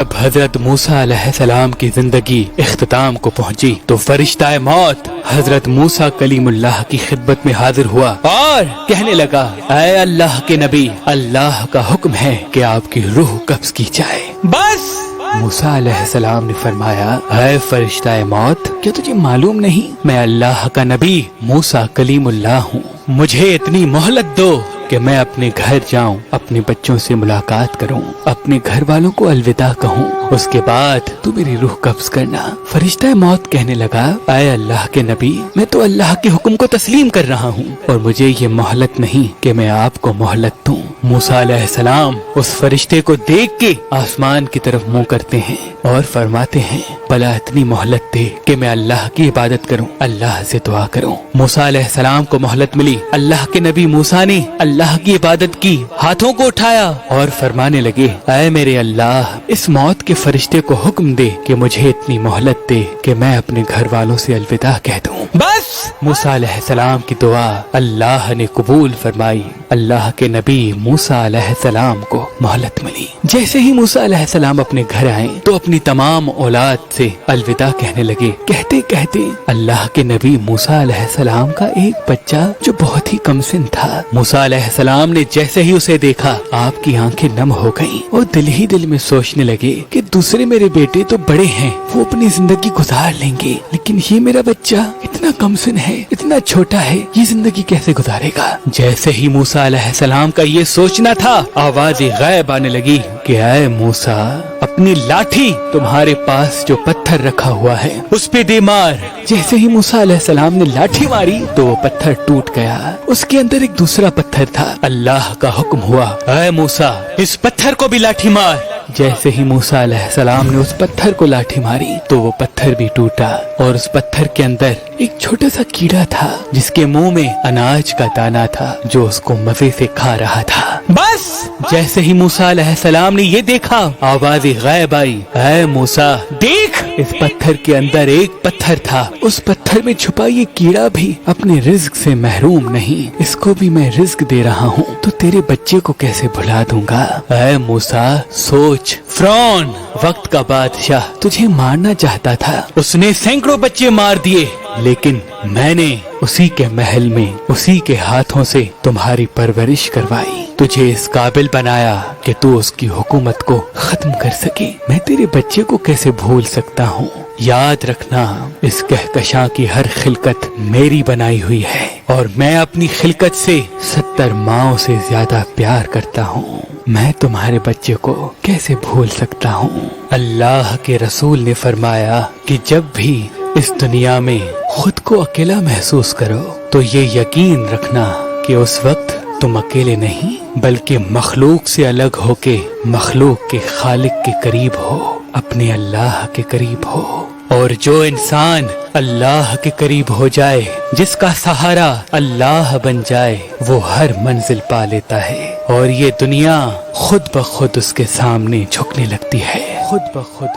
जब हजरत मूसा अलैहिस्सलाम की जिंदगी इख्तिताम को पहुंची तो फरिश्ता मौत हजरत मूसा कलीमुल्लाह की खिदमत में हाजिर हुआ और कहने लगा, ऐ अल्लाह के नबी, अल्लाह का हुक्म है कि आपकी रूह कब्ज की जाए। बस मूसा अलैहिस्सलाम ने फरमाया, ऐ फरिश्ता मौत, क्या तुझे मालूम नहीं मैं अल्लाह का नबी मूसा कलीमुल्लाह हूँ। मुझे इतनी मोहलत दो कि मैं अपने घर जाऊं, अपने बच्चों से मुलाकात करूं, अपने घर वालों को अलविदा कहूं, उसके बाद तू मेरी रूह कब्ज करना। फरिश्ता मौत कहने लगा, ऐ अल्लाह के नबी, मैं तो अल्लाह के हुक्म को तस्लीम कर रहा हूं और मुझे ये मोहलत नहीं कि मैं आपको मोहलत दूं। मूसा अलैहिस्सलाम उस फरिश्ते को देख के आसमान की तरफ मुंह करते हैं और फरमाते हैं, भला इतनी मोहलत दे कि मैं अल्लाह की इबादत करूं, अल्लाह से दुआ करूं। मूसा अलैहिस्सलाम को मोहलत मिली। अल्लाह के नबी मूसा ने अल्लाह की इबादत की, हाथों को उठाया और फरमाने लगे, ऐ मेरे अल्लाह, इस मौत के फरिश्ते को हुक्म दे कि मुझे इतनी मोहलत दे कि मैं अपने घर वालों से अलविदा कह दूं। बस मूसा अलैहिस्सलाम की दुआ अल्लाह ने कबूल फरमाई। अल्लाह के नबी मूसा अलैहिस्सलाम को मोहलत मिली। जैसे ही मूसा अलैहिस्सलाम अपने घर आए तो अपनी तमाम औलाद से अलविदा कहने लगे। कहते कहते अल्लाह के नबी मूसा अलैहिस्सलाम का एक बच्चा जो बहुत ही कमसिन था, मूसा अलैहिस्सलाम ने जैसे ही उसे देखा आपकी आंखें नम हो गईं और दिल ही दिल में सोचने लगे कि दूसरे मेरे बेटे तो बड़े हैं, वो अपनी जिंदगी गुजार लेंगे, लेकिन ये मेरा बच्चा इतना कमसिन है, इतना छोटा है, ये जिंदगी कैसे गुजारेगा। जैसे ही मूसा अलैहिस्सलाम का ये सोचना था, आवाज गैब आने लगी कि ऐ मूसा, अपनी लाठी तुम्हारे पास जो पत्थर रखा हुआ है उस पे दे मार। जैसे ही मूसा अलैहिस्सलाम ने लाठी मारी तो वो पत्थर टूट गया। उसके अंदर एक दूसरा पत्थर था। अल्लाह का हुक्म हुआ, ऐ मूसा, इस पत्थर को भी लाठी मार। जैसे ही मूसा अलैहिस्सलाम ने उस पत्थर को लाठी मारी तो वो पत्थर भी टूटा और उस पत्थर के अंदर एक छोटा सा कीड़ा था जिसके मुंह में अनाज का दाना था जो उसको मजे से खा रहा था। बस जैसे ही मूसा अलैहिस्सलाम ने ये देखा, आवाज गैब आई, ऐ मूसा, देख, इस पत्थर के अंदर एक पत्थर था, उस पत्थर में छुपा ये कीड़ा भी अपने रिज्क से महरूम नहीं, इसको भी मैं रिज्क दे रहा हूँ, तो तेरे बच्चे को कैसे भुला दूंगा। ऐ मूसा, सोच, फ़िरौन वक्त का बादशाह तुझे मारना चाहता था, उसने सैकड़ों बच्चे मार दिए, लेकिन मैंने उसी के महल में उसी के हाथों से तुम्हारी परवरिश करवाई, तुझे इस काबिल बनाया कि तू उसकी हुकूमत को खत्म कर सके। मैं तेरे बच्चे को कैसे भूल सकता हूँ। याद रखना, इस कहकशां की हर खिलकत मेरी बनाई हुई है और मैं अपनी खिलकत से 70 माओं से ज्यादा प्यार करता हूँ। मैं तुम्हारे बच्चे को कैसे भूल सकता हूँ। अल्लाह के रसूल ने फरमाया कि जब भी इस दुनिया में खुद को अकेला महसूस करो तो ये यकीन रखना कि उस वक्त तुम अकेले नहीं बल्कि मखलूक से अलग होके मखलूक के खालिक के करीब हो, अपने अल्लाह के करीब हो। और जो इंसान अल्लाह के करीब हो जाए, जिसका सहारा अल्लाह बन जाए, वो हर मंजिल पा लेता है और ये दुनिया खुद ब खुद उसके सामने झुकने लगती है, खुद ब खुद।